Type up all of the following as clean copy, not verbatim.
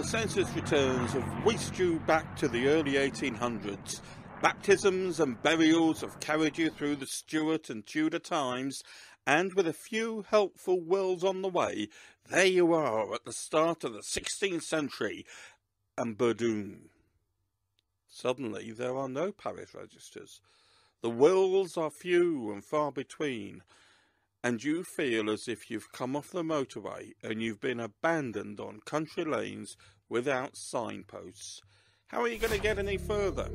census returns have whisked you back to the early 1800s. Baptisms and burials have carried you through the Stuart and Tudor times, and with a few helpful wills on the way, there you are at the start of the 16th century, and boom. Suddenly there are no parish registers. The wills are few and far between, and you feel as if you've come off the motorway and you've been abandoned on country lanes without signposts. How are you going to get any further?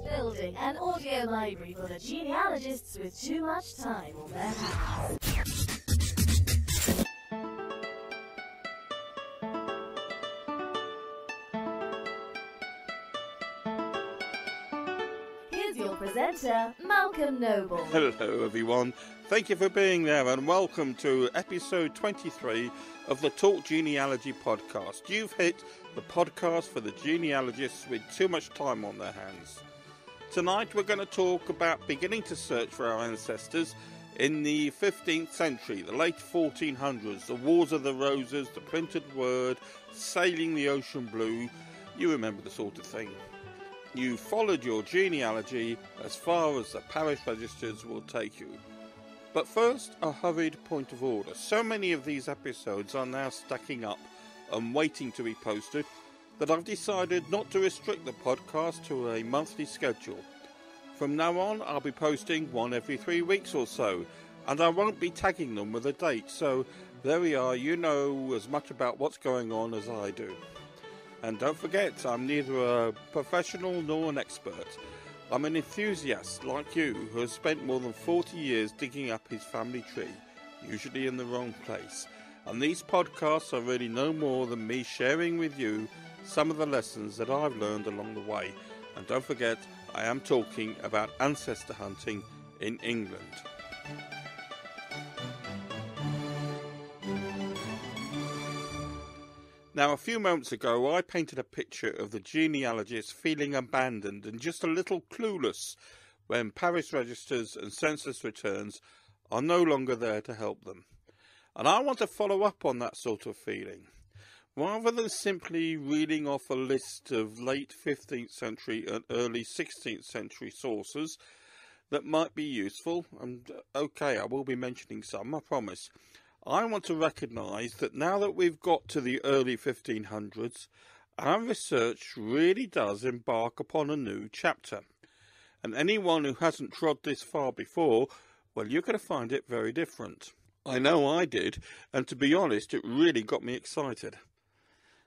Building an audio library for the genealogists with too much time on their hands. Here's your presenter, Malcolm Noble. Hello everyone, thank you for being there and welcome to episode 23 of the Talk Genealogy Podcast. You've hit the podcast for the genealogists with too much time on their hands. Tonight we're going to talk about beginning to search for our ancestors in the 15th century, the late 1400s, the Wars of the Roses, the printed word, sailing the ocean blue. You remember the sort of thing. You followed your genealogy as far as the parish registers will take you. But first, a hurried point of order. So many of these episodes are now stacking up and waiting to be posted that I've decided not to restrict the podcast to a monthly schedule. From now on, I'll be posting one every 3 weeks or so, and I won't be tagging them with a date, so there we are, you know as much about what's going on as I do. And don't forget, I'm neither a professional nor an expert. I'm an enthusiast like you who has spent more than 40 years digging up his family tree, usually in the wrong place. And these podcasts are really no more than me sharing with you some of the lessons that I've learned along the way. And don't forget, I am talking about ancestor hunting in England. Now, a few moments ago, I painted a picture of the genealogists feeling abandoned and just a little clueless when parish registers and census returns are no longer there to help them. And I want to follow up on that sort of feeling. Rather than simply reading off a list of late 15th century and early 16th century sources that might be useful, and okay, I will be mentioning some, I promise, I want to recognise that now that we've got to the early 1500s, our research really does embark upon a new chapter. And anyone who hasn't trod this far before, well, you're going to find it very different. I know I did, and to be honest, it really got me excited.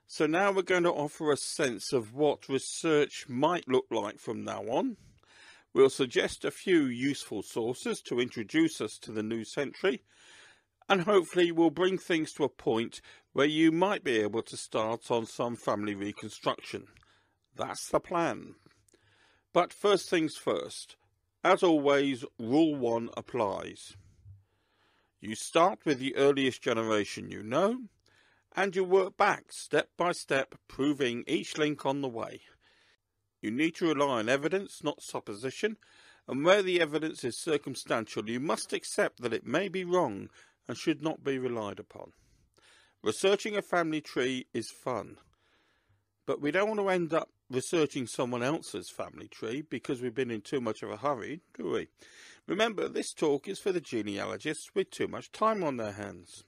So now we're going to offer a sense of what research might look like from now on. We'll suggest a few useful sources to introduce us to the new century, and hopefully we'll bring things to a point where you might be able to start on some family reconstruction. That's the plan. But first things first, as always, Rule 1 applies. You start with the earliest generation you know, and you work back step by step, proving each link on the way. You need to rely on evidence, not supposition, and where the evidence is circumstantial, you must accept that it may be wrong and should not be relied upon. Researching a family tree is fun, but we don't want to end up researching someone else's family tree because we've been in too much of a hurry, do we? Remember, this talk is for the genealogists with too much time on their hands.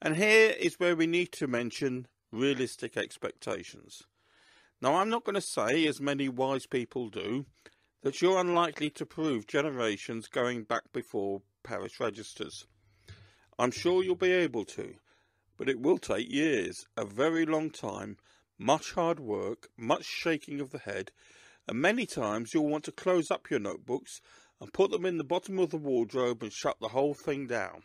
And here is where we need to mention realistic expectations. Now, I'm not going to say, as many wise people do, that you're unlikely to prove generations going back before parish registers. I'm sure you'll be able to, but it will take years, a very long time, much hard work, much shaking of the head, and many times you'll want to close up your notebooks and put them in the bottom of the wardrobe and shut the whole thing down.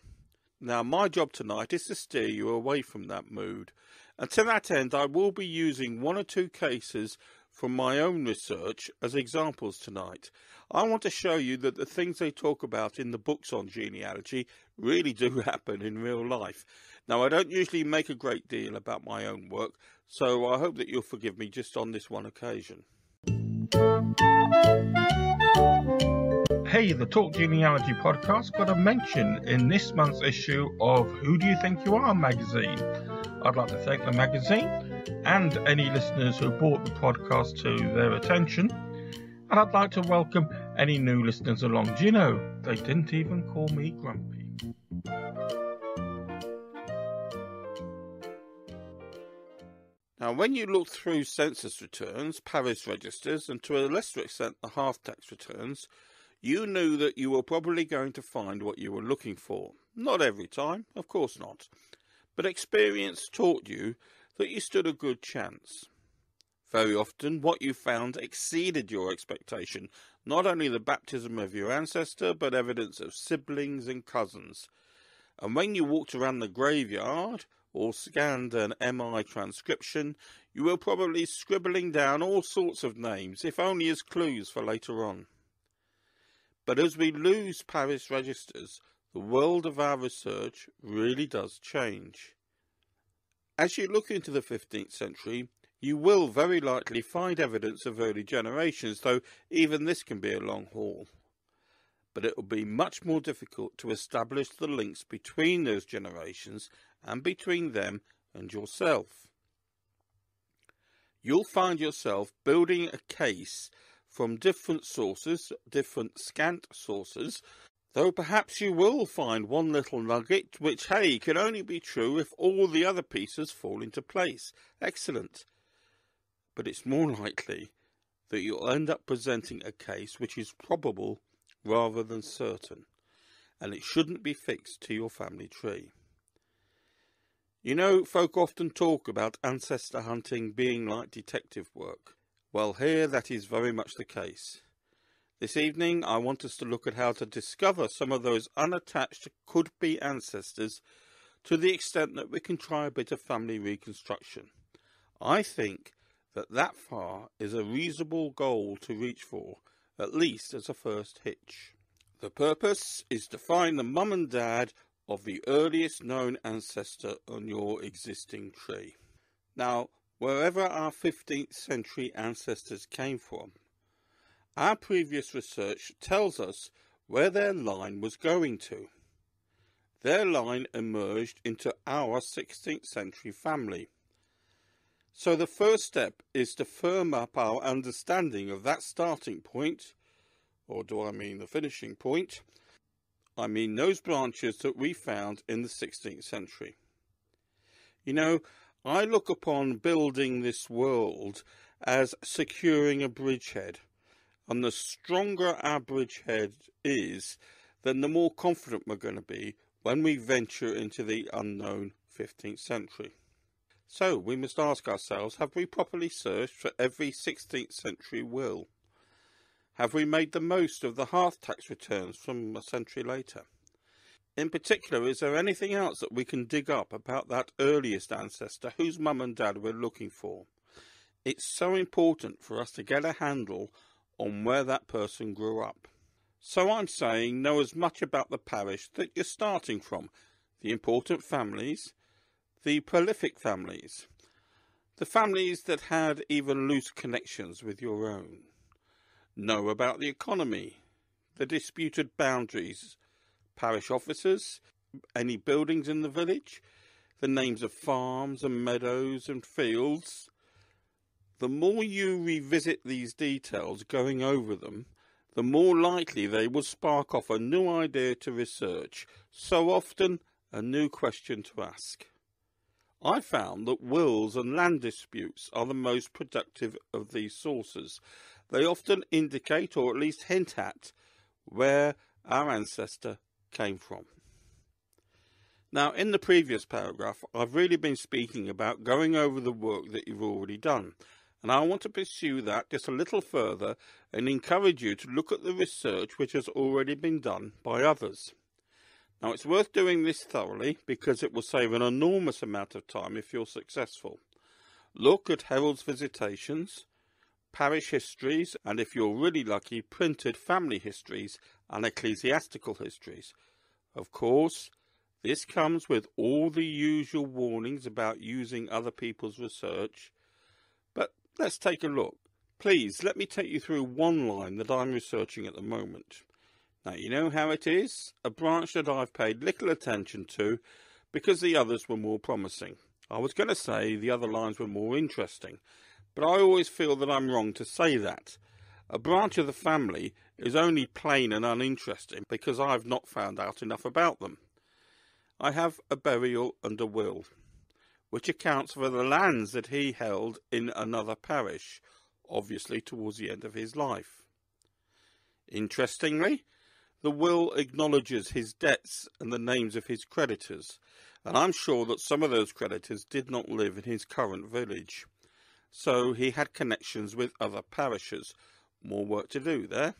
Now, my job tonight is to steer you away from that mood, and to that end I will be using one or two cases from my own research as examples tonight. I want to show you that the things they talk about in the books on genealogy really do happen in real life. Now, I don't usually make a great deal about my own work, so I hope that you'll forgive me just on this one occasion. Hey, the Talk Genealogy Podcast got a mention in this month's issue of Who Do You Think You Are magazine. I'd like to thank the magazine and any listeners who brought the podcast to their attention. And I'd like to welcome any new listeners along. Do you know, they didn't even call me grumpy. Now, when you look through census returns, parish registers, and to a lesser extent the half-tax returns, you knew that you were probably going to find what you were looking for. Not every time, of course not. But experience taught you that you stood a good chance. Very often, what you found exceeded your expectation, not only the baptism of your ancestor, but evidence of siblings and cousins. And when you walked around the graveyard, or scanned an MI transcription, you were probably scribbling down all sorts of names, if only as clues for later on. But as we lose parish registers, the world of our research really does change. As you look into the 15th century, you will very likely find evidence of early generations, though even this can be a long haul. But it will be much more difficult to establish the links between those generations and between them and yourself. You'll find yourself building a case from different sources, different scant sources, though perhaps you will find one little nugget which, hey, can only be true if all the other pieces fall into place. Excellent. But it's more likely that you'll end up presenting a case which is probable rather than certain, and it shouldn't be fixed to your family tree. You know, folk often talk about ancestor hunting being like detective work. Well, here that is very much the case. This evening I want us to look at how to discover some of those unattached could-be ancestors to the extent that we can try a bit of family reconstruction. I think that far is a reasonable goal to reach for, at least as a first hitch. The purpose is to find the mum and dad of the earliest known ancestor on your existing tree. Now, wherever our 15th century ancestors came from, our previous research tells us where their line was going to. Their line emerged into our 16th century family. So the first step is to firm up our understanding of that starting point, or do I mean the finishing point? I mean those branches that we found in the 16th century. You know, I look upon building this world as securing a bridgehead, and the stronger our bridgehead is, then the more confident we're going to be when we venture into the unknown 15th century. So we must ask ourselves, have we properly searched for every 16th century will? Have we made the most of the half-tax returns from a century later? In particular, is there anything else that we can dig up about that earliest ancestor whose mum and dad we're looking for? It's so important for us to get a handle on where that person grew up. So I'm saying know as much about the parish that you're starting from, the important families, the prolific families, the families that had even loose connections with your own. Know about the economy, the disputed boundaries, parish officers, any buildings in the village, the names of farms and meadows and fields. The more you revisit these details, going over them, the more likely they will spark off a new idea to research, so often a new question to ask. I found that wills and land disputes are the most productive of these sources. They often indicate, or at least hint at, where our ancestor came from. Now, in the previous paragraph, I've really been speaking about going over the work that you've already done, and I want to pursue that just a little further and encourage you to look at the research which has already been done by others. Now, it's worth doing this thoroughly because it will save an enormous amount of time if you're successful. Look at Herald's Visitations, parish histories, and if you're really lucky, printed family histories and ecclesiastical histories. Of course, this comes with all the usual warnings about using other people's research. But let's take a look. Please, let me take you through one line that I'm researching at the moment. Now, you know how it is? A branch that I've paid little attention to because the others were more promising. I was going to say the other lines were more interesting, but I always feel that I'm wrong to say that. A branch of the family is only plain and uninteresting because I've not found out enough about them. I have a burial and a will, which accounts for the lands that he held in another parish, obviously towards the end of his life. Interestingly, the will acknowledges his debts and the names of his creditors, and I'm sure that some of those creditors did not live in his current village, so he had connections with other parishes. More work to do there.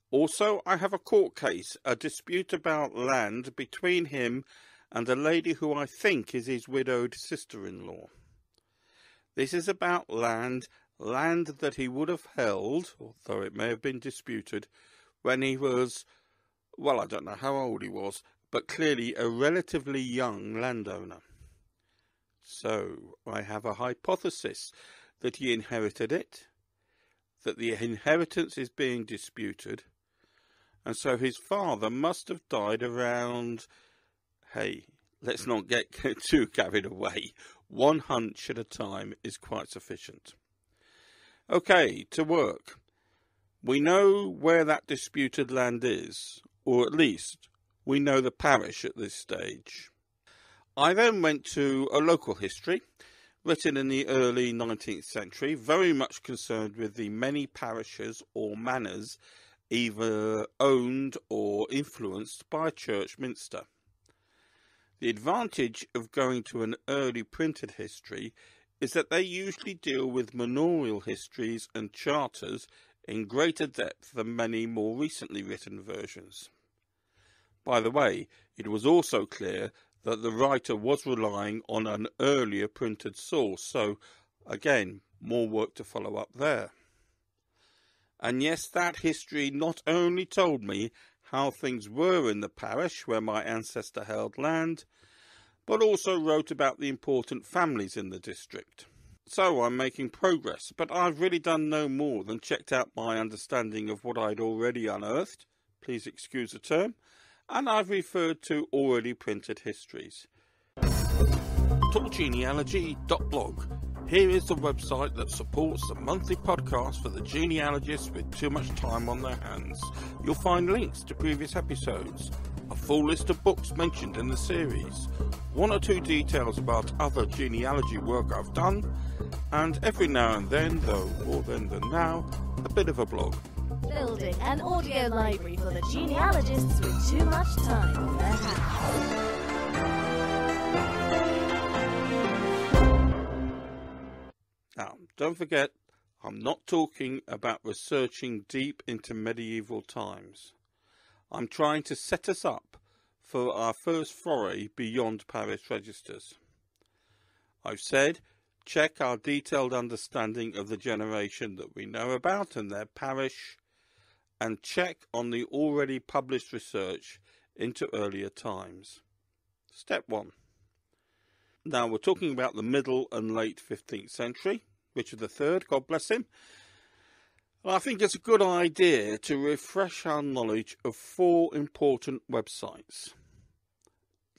Also, I have a court case, a dispute about land between him and a lady who I think is his widowed sister-in-law. This is about land that he would have held, although it may have been disputed, when he was, well, I don't know how old he was, but clearly a relatively young landowner. So, I have a hypothesis that he inherited it, that the inheritance is being disputed, and so his father must have died around, hey, let's not get too carried away. One hunch at a time is quite sufficient. Okay, to work. We know where that disputed land is, or at least we know the parish at this stage. I then went to a local history, written in the early 19th century, very much concerned with the many parishes or manors either owned or influenced by Church Minster. The advantage of going to an early printed history is that they usually deal with manorial histories and charters in greater depth than many more recently written versions. By the way, it was also clear that the writer was relying on an earlier printed source, so again, more work to follow up there. And yes, that history not only told me how things were in the parish where my ancestor held land, but also wrote about the important families in the district. So I'm making progress, but I've really done no more than checked out my understanding of what I'd already unearthed, please excuse the term, and I've referred to already printed histories. Talkgenealogy.blog. Here is the website that supports the monthly podcast for the genealogists with too much time on their hands. You'll find links to previous episodes, a full list of books mentioned in the series, one or two details about other genealogy work I've done, and every now and then, though more then than now, a bit of a blog. Building an audio library for the genealogists with too much time on their hands. Now, don't forget, I'm not talking about researching deep into medieval times. I'm trying to set us up for our first foray beyond Parish Registers. I've said, check our detailed understanding of the generation that we know about and their parish, and check on the already published research into earlier times. Step 1. Now we're talking about the middle and late 15th century, Richard III, God bless him. And I think it's a good idea to refresh our knowledge of 4 important websites.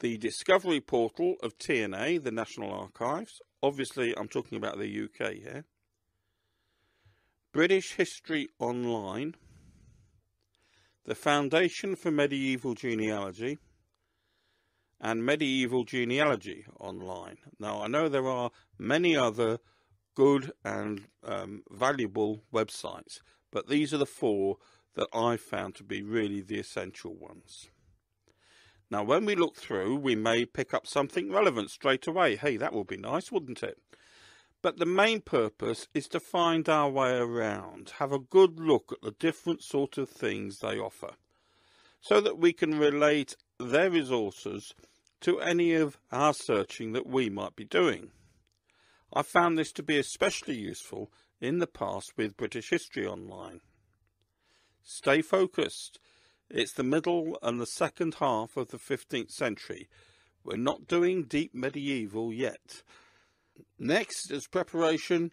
The Discovery Portal of TNA, the National Archives. Obviously, I'm talking about the UK here. British History Online. The Foundation for Medieval Genealogy. And Medieval Genealogy Online. Now, I know there are many other good and valuable websites, but these are the 4 that I found to be really the essential ones. Now, when we look through, we may pick up something relevant straight away. Hey, that would be nice, wouldn't it? But the main purpose is to find our way around, have a good look at the different sort of things they offer, so that we can relate their resources to any of our searching that we might be doing. I found this to be especially useful in the past with British History Online. Stay focused. It's the middle and the second half of the 15th century. We're not doing deep medieval yet. Next, as preparation,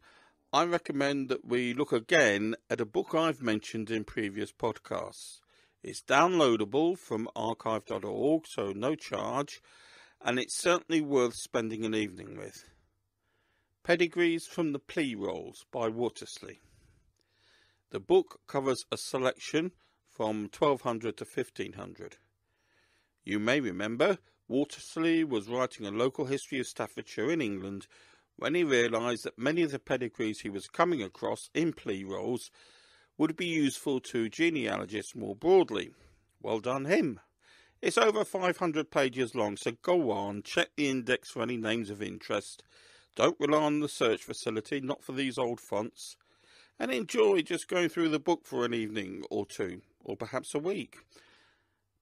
I recommend that we look again at a book I've mentioned in previous podcasts. It's downloadable from archive.org, so no charge, and it's certainly worth spending an evening with. Pedigrees from the Plea Rolls by Watersley. The book covers a selection from 1200 to 1500. You may remember Watersley was writing a local history of Staffordshire in England when he realised that many of the pedigrees he was coming across in plea rolls would be useful to genealogists more broadly. Well done him. It's over 500 pages long, so go on, check the index for any names of interest. Don't rely on the search facility, not for these old fonts. And enjoy just going through the book for an evening or two, or perhaps a week.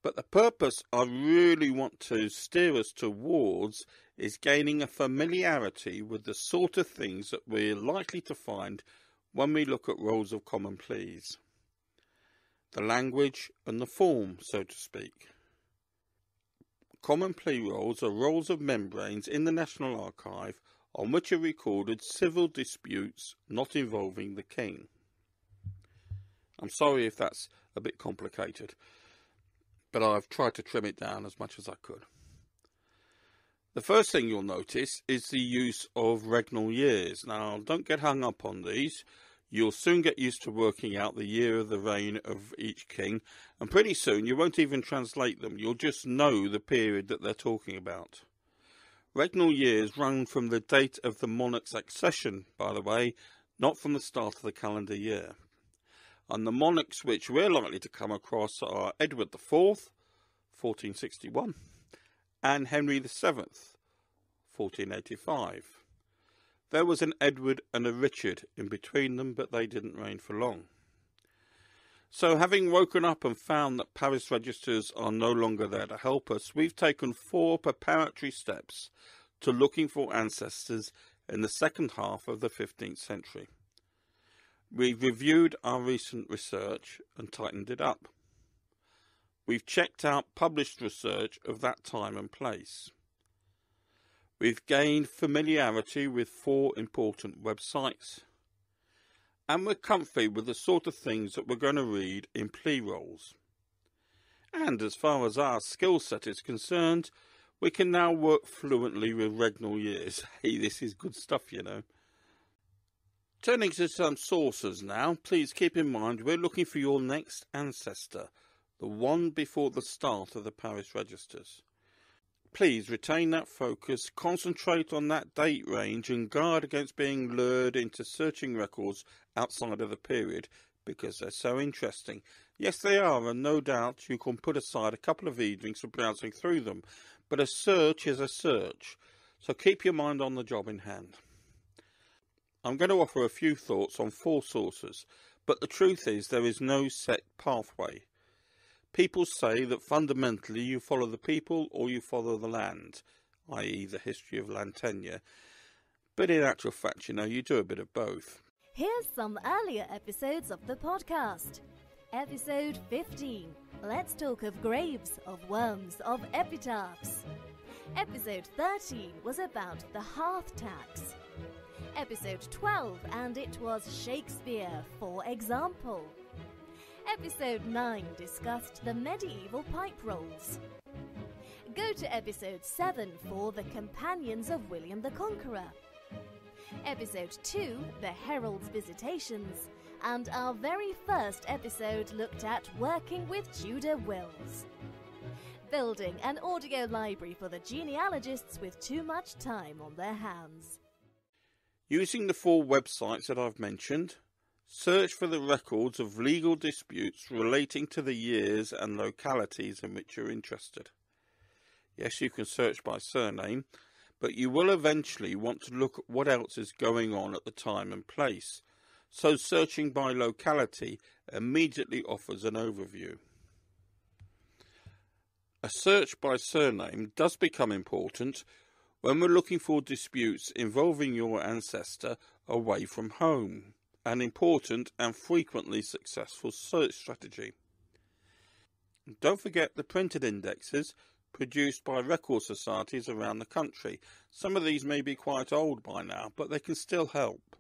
But the purpose I really want to steer us towards is gaining a familiarity with the sort of things that we're likely to find when we look at rolls of common pleas. The language and the form, so to speak. Common plea rolls are rolls of membranes in the National Archive on which are recorded civil disputes not involving the king. I'm sorry if that's a bit complicated, but I've tried to trim it down as much as I could. The first thing you'll notice is the use of regnal years. Now, don't get hung up on these. You'll soon get used to working out the year of the reign of each king, and pretty soon you won't even translate them. You'll just know the period that they're talking about. Regnal years run from the date of the monarch's accession, by the way, not from the start of the calendar year. And the monarchs which we're likely to come across are Edward IV, 1461, and Henry VII, 1485. There was an Edward and a Richard in between them, but they didn't reign for long. So having woken up and found that Parish Registers are no longer there to help us, we've taken 4 preparatory steps to looking for ancestors in the second half of the 15th century. We've reviewed our recent research and tightened it up. We've checked out published research of that time and place. We've gained familiarity with 4 important websites. And we're comfy with the sort of things that we're going to read in plea rolls. And as far as our skill set is concerned, we can now work fluently with regnal years. Hey, this is good stuff, you know. Turning to some sources now, please keep in mind we're looking for your next ancestor, the one before the start of the Parish Registers. Please retain that focus, concentrate on that date range and guard against being lured into searching records outside of the period because they're so interesting. Yes, they are, and no doubt you can put aside a couple of evenings for browsing through them, but a search is a search, so keep your mind on the job in hand. I'm going to offer a few thoughts on 4 sources, but the truth is there is no set pathway. People say that fundamentally you follow the people or you follow the land, i.e. the history of land tenure, but in actual fact, you know, you do a bit of both. Here's some earlier episodes of the podcast. Episode 15. Let's talk of graves, of worms, of epitaphs. Episode 13 was about the hearth tax. Episode 12, and it was Shakespeare, for example. Episode 9 discussed the medieval pipe rolls. Go to episode 7 for the companions of William the Conqueror. Episode 2, the Herald's Visitations, and our very first episode looked at working with Tudor wills. Building an audio library for the genealogists with too much time on their hands. Using the 4 websites that I've mentioned, search for the records of legal disputes relating to the years and localities in which you're interested. Yes, you can search by surname, but you will eventually want to look at what else is going on at the time and place, so searching by locality immediately offers an overview. A search by surname does become important when we're looking for disputes involving your ancestor away from home, an important and frequently successful search strategy. Don't forget the printed indexes produced by record societies around the country. Some of these may be quite old by now, but they can still help.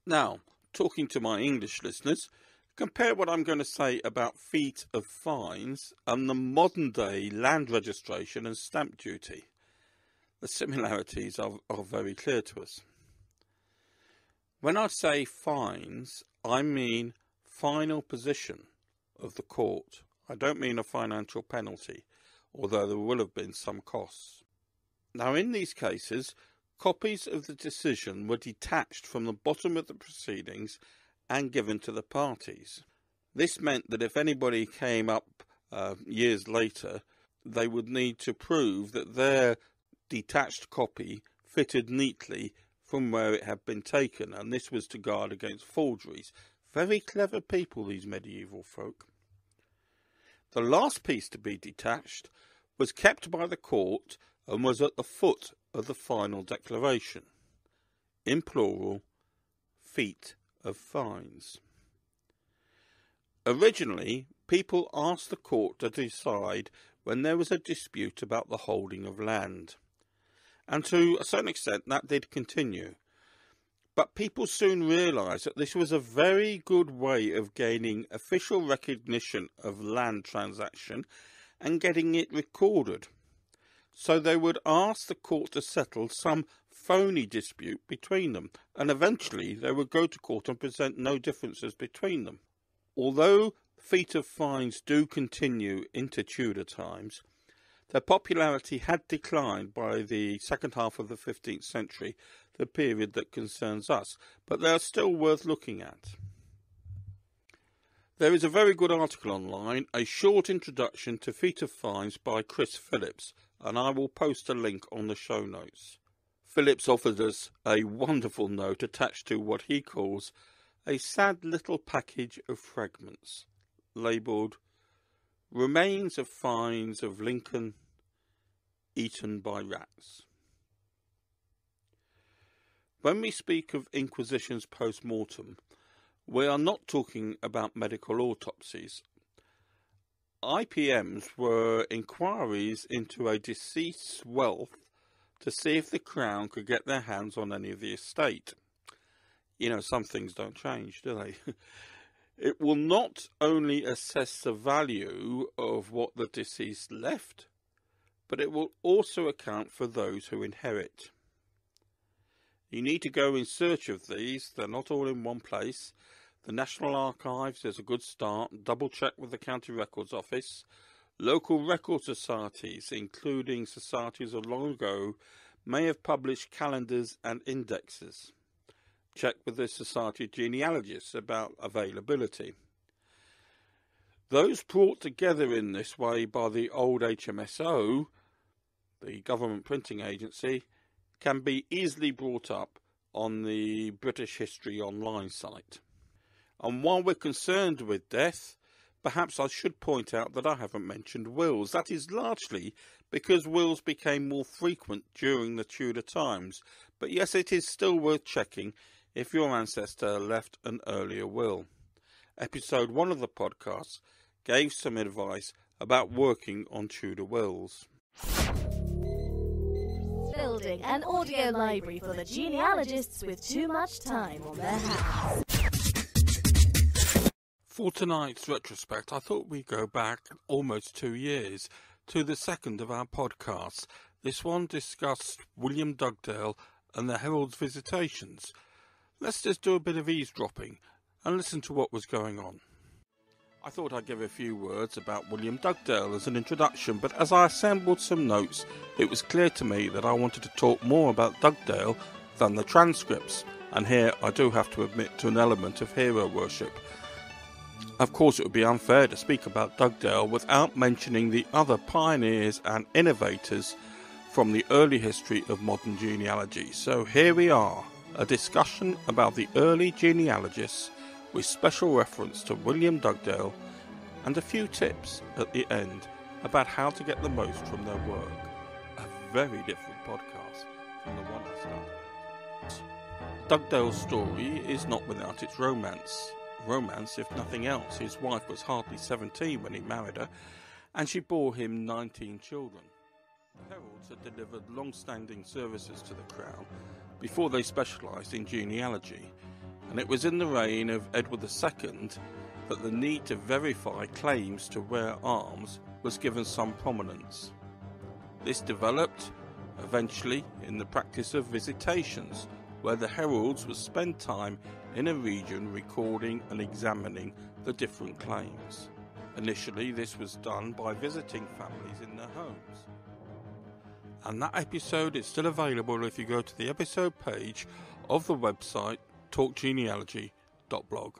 Now, talking to my English listeners, compare what I'm going to say about feet of fines and the modern day land registration and stamp duty. the similarities are very clear to us. When I say fines, I mean final position of the court. I don't mean a financial penalty, although there will have been some costs. Now, in these cases, copies of the decision were detached from the bottom of the proceedings and given to the parties. This meant that if anybody came up years later, they would need to prove that their detached copy fitted neatly from where it had been taken, and this was to guard against forgeries. Very clever people, these medieval folk. The last piece to be detached was kept by the court and was at the foot of the final declaration. In plural, feet of fines. Originally, people asked the court to decide when there was a dispute about the holding of land. And to a certain extent that did continue. But people soon realised that this was a very good way of gaining official recognition of land transaction and getting it recorded. So they would ask the court to settle some phony dispute between them, and eventually they would go to court and present no differences between them. Although feet of fines do continue into Tudor times, their popularity had declined by the second half of the 15th century, the period that concerns us, but they are still worth looking at. There is a very good article online, A Short Introduction to Feet of Fines by Chris Phillips, and I will post a link on the show notes. Phillips offered us a wonderful note attached to what he calls a sad little package of fragments, labelled Remains of Fines of Lincoln Eaten by Rats. When we speak of inquisitions post-mortem, we are not talking about medical autopsies. IPMs were inquiries into a deceased's wealth to see if the Crown could get their hands on any of the estate. You know, some things don't change, do they? It will not only assess the value of what the deceased left, but it will also account for those who inherit. You need to go in search of these. They're not all in one place. The National Archives is a good start. Double check with the County Records Office. Local record societies, including societies of long ago, may have published calendars and indexes. Check with the Society of Genealogists about availability. Those brought together in this way by the old HMSO, the government printing agency, can be easily brought up on the British History Online site. And while we're concerned with death, perhaps I should point out that I haven't mentioned wills. That is largely because wills became more frequent during the Tudor times. But yes, it is still worth checking if your ancestor left an earlier will. Episode 1 of the podcast gave some advice about working on Tudor wills. Building an audio library for the genealogists with too much time on their hands. For tonight's retrospect, I thought we'd go back almost 2 years to the second of our podcasts. This one discussed William Dugdale and the Herald's visitations. Let's just do a bit of eavesdropping and listen to what was going on. I thought I'd give a few words about William Dugdale as an introduction, but as I assembled some notes, it was clear to me that I wanted to talk more about Dugdale than the transcripts, and here I do have to admit to an element of hero worship. Of course, it would be unfair to speak about Dugdale without mentioning the other pioneers and innovators from the early history of modern genealogy. So here we are, a discussion about the early genealogists with special reference to William Dugdale and a few tips at the end about how to get the most from their work. A very different podcast from the one I started. Dugdale's story is not without its romance. Romance, if nothing else. His wife was hardly 17 when he married her, and she bore him 19 children. The Heralds had delivered long-standing services to the Crown before they specialised in genealogy, and it was in the reign of Edward II that the need to verify claims to rare arms was given some prominence. This developed eventually in the practice of visitations, where the heralds would spend time in a region recording and examining the different claims. Initially, this was done by visiting families in their homes. And that episode is still available if you go to the episode page of the website talkgenealogy.blog.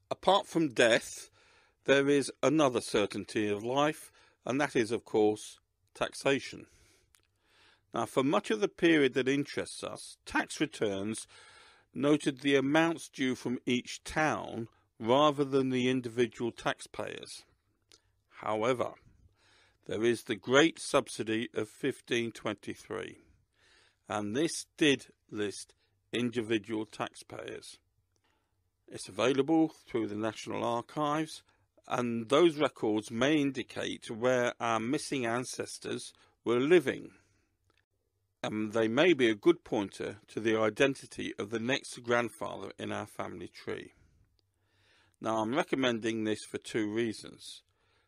Apart from death, there is another certainty of life, and that is, of course, taxation. Now, for much of the period that interests us, tax returns noted the amounts due from each town rather than the individual taxpayers. However, there is the Great Subsidy of 1523, and this did list individual taxpayers. It's available through the National Archives, and those records may indicate where our missing ancestors were living. And they may be a good pointer to the identity of the next grandfather in our family tree. Now, I'm recommending this for two reasons.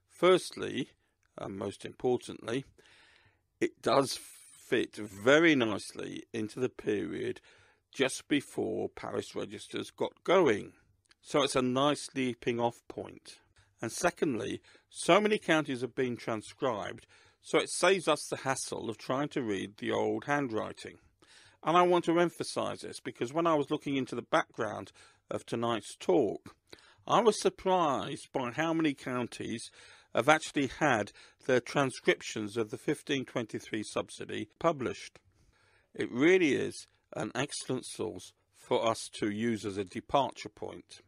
Firstly, and most importantly, it does fit very nicely into the period just before Parish Registers got going. So it's a nice leaping off point. And secondly, so many counties have been transcribed, so it saves us the hassle of trying to read the old handwriting. And I want to emphasise this because when I was looking into the background of tonight's talk, I was surprised by how many counties have actually had their transcriptions of the 1523 subsidy published. It really is an excellent source for us to use as a departure point.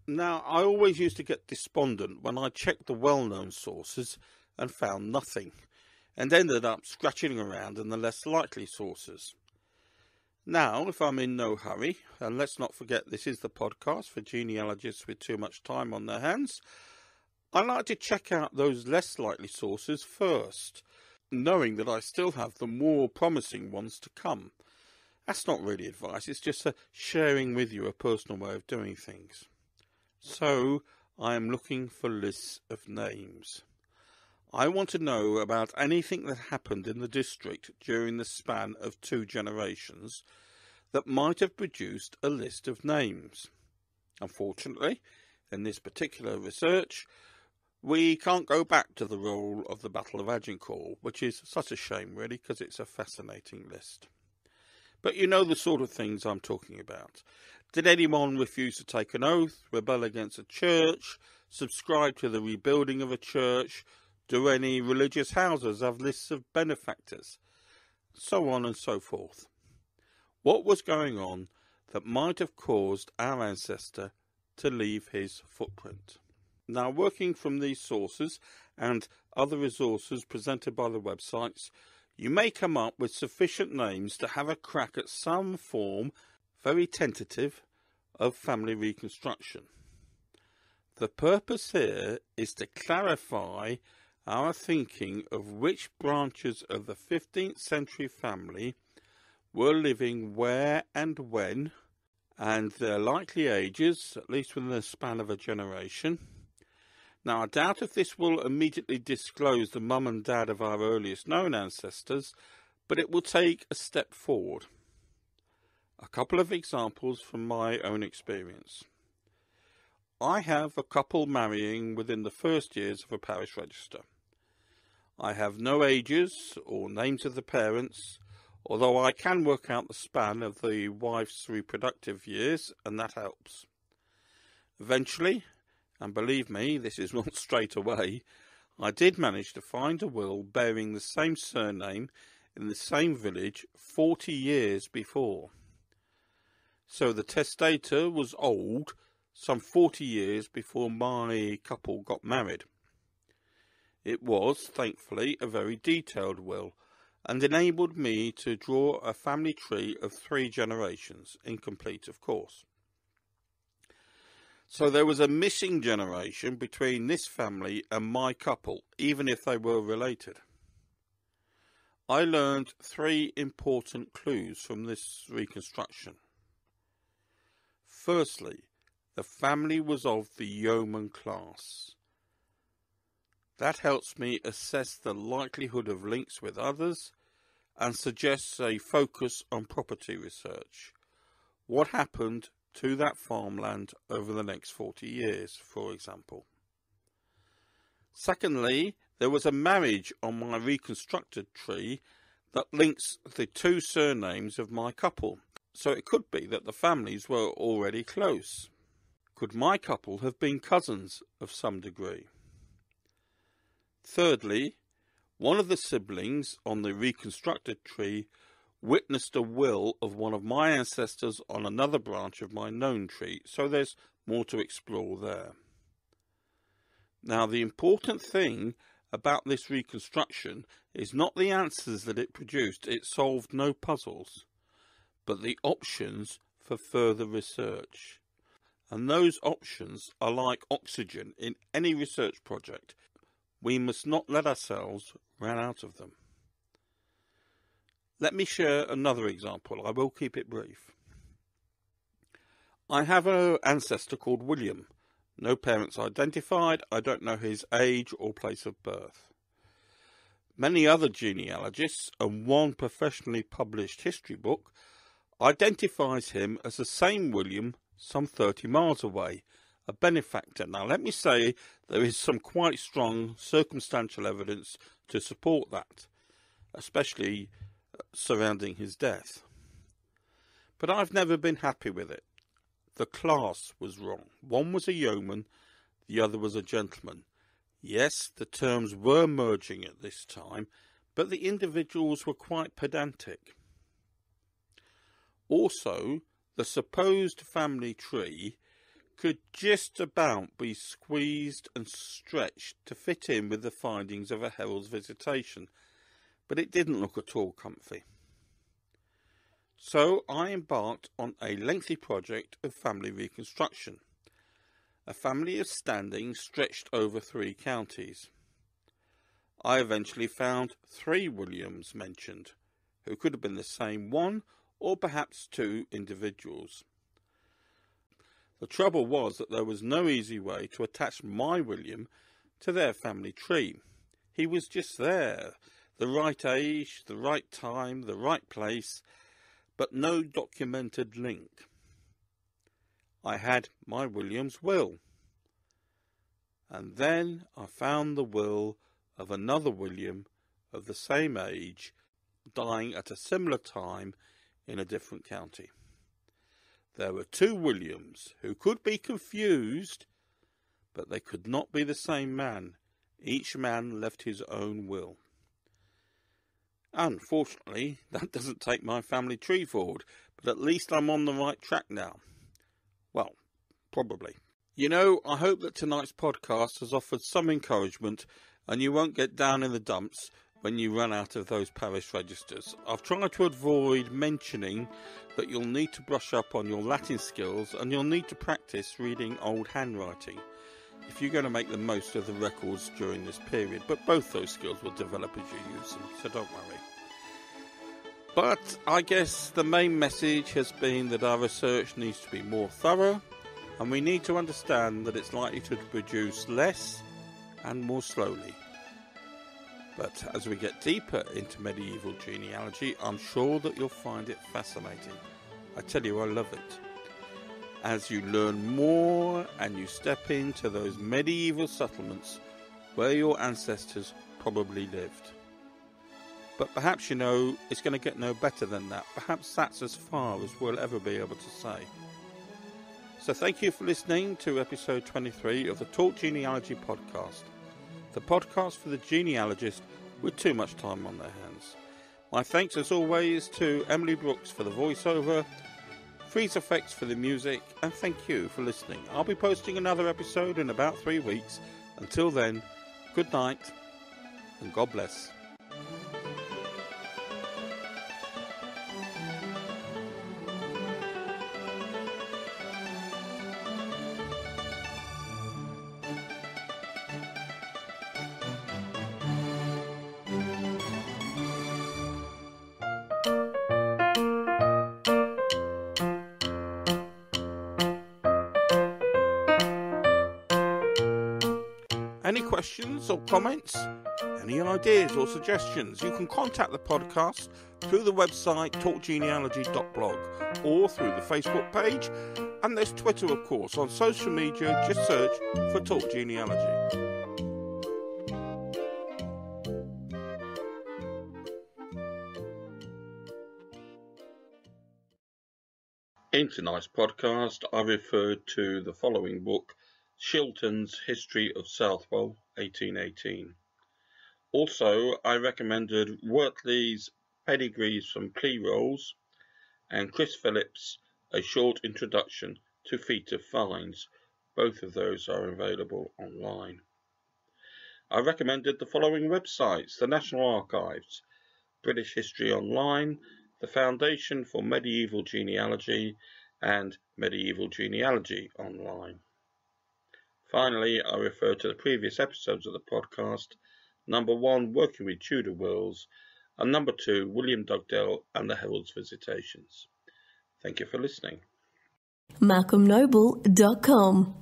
Now, I always used to get despondent when I checked the well-known sources and found nothing, and ended up scratching around in the less likely sources. Now, if I'm in no hurry, and let's not forget this is the podcast for genealogists with too much time on their hands, I like to check out those less likely sources first, knowing that I still have the more promising ones to come. That's not really advice, it's just a sharing with you a personal way of doing things. So, I am looking for lists of names. I want to know about anything that happened in the district during the span of 2 generations that might have produced a list of names. Unfortunately, in this particular research, we can't go back to the role of the Battle of Agincourt, which is such a shame really, because it's a fascinating list. But you know the sort of things I'm talking about. Did anyone refuse to take an oath, rebel against a church, subscribe to the rebuilding of a church? Do any religious houses have lists of benefactors? So on and so forth. What was going on that might have caused our ancestor to leave his footprint? Now, working from these sources and other resources presented by the websites, you may come up with sufficient names to have a crack at some form, very tentative, of family reconstruction. The purpose here is to clarify our thinking of which branches of the 15th century family were living where and when, and their likely ages, at least within the span of a generation. Now, I doubt if this will immediately disclose the mum and dad of our earliest known ancestors, but it will take a step forward. A couple of examples from my own experience. I have a couple marrying within the first years of a parish register. I have no ages or names of the parents, although I can work out the span of the wife's reproductive years, and that helps. Eventually, and believe me, this is not straight away, I did manage to find a will bearing the same surname in the same village 40 years before. So the testator was old, some 40 years before my couple got married. It was, thankfully, a very detailed will, and enabled me to draw a family tree of 3 generations, incomplete of course. So there was a missing generation between this family and my couple, even if they were related. I learned 3 important clues from this reconstruction. Firstly, the family was of the yeoman class. That helps me assess the likelihood of links with others and suggests a focus on property research. What happened to that farmland over the next 40 years, for example? Secondly, there was a marriage on my reconstructed tree that links the two surnames of my couple, so it could be that the families were already close. Could my couple have been cousins of some degree? Thirdly, one of the siblings on the reconstructed tree witnessed a will of one of my ancestors on another branch of my known tree, so there's more to explore there. Now, the important thing about this reconstruction is not the answers that it produced. It solved no puzzles, but the options for further research. And those options are like oxygen in any research project. We must not let ourselves run out of them. Let me share another example. I will keep it brief. I have an ancestor called William. No parents identified. I don't know his age or place of birth. Many other genealogists and one professionally published history book identifies him as the same William some 30 miles away, a benefactor. Now, let me say there is some quite strong circumstantial evidence to support that, especially surrounding his death. But I've never been happy with it. The class was wrong. One was a yeoman, the other was a gentleman. Yes, the terms were merging at this time, but the individuals were quite pedantic. Also, the supposed family tree could just about be squeezed and stretched to fit in with the findings of a herald's visitation, but it didn't look at all comfy. So I embarked on a lengthy project of family reconstruction, a family of standing stretched over 3 counties. I eventually found 3 Williams mentioned, who could have been the same one or perhaps 2 individuals. The trouble was that there was no easy way to attach my William to their family tree. He was just there, the right age, the right time, the right place, but no documented link. I had my William's will. And then I found the will of another William of the same age, dying at a similar time in a different county. There were 2 Williams who could be confused, but they could not be the same man. Each man left his own will. Unfortunately, that doesn't take my family tree forward, but at least I'm on the right track now. Well, probably. You know, I hope that tonight's podcast has offered some encouragement and you won't get down in the dumps when you run out of those parish registers. I've tried to avoid mentioning that you'll need to brush up on your Latin skills and you'll need to practice reading old handwriting if you're going to make the most of the records during this period. But both those skills will develop as you use them, so don't worry. But I guess the main message has been that our research needs to be more thorough, and we need to understand that it's likely to produce less and more slowly. But as we get deeper into medieval genealogy, I'm sure that you'll find it fascinating. I tell you, I love it. As you learn more and you step into those medieval settlements where your ancestors probably lived. But perhaps, you know, it's going to get no better than that. Perhaps that's as far as we'll ever be able to say. So thank you for listening to episode 23 of the Talk Genealogy Podcast. The podcast for the genealogist with too much time on their hands. My thanks as always to Emily Brooks for the voiceover, Freeze Effects for the music, and thank you for listening. I'll be posting another episode in about 3 weeks. Until then, good night and God bless. Any questions or comments? Any ideas or suggestions? You can contact the podcast through the website talkgenealogy.blog or through the Facebook page, and there's Twitter, of course. On social media, just search for Talk Genealogy. In tonight's podcast, I referred to the following book, Shilton's History of Southwell, 1818. Also, I recommended Wortley's Pedigrees from Plea Rolls and Chris Phillips' A Short Introduction to Feet of Fines. Both of those are available online. I recommended the following websites: the National Archives, British History Online, the Foundation for Medieval Genealogy, and Medieval Genealogy Online. Finally, I refer to the previous episodes of the podcast: number 1, Working with Tudor Wills, and number 2, William Dugdale and the Herald's Visitations. Thank you for listening. MalcolmNoble.com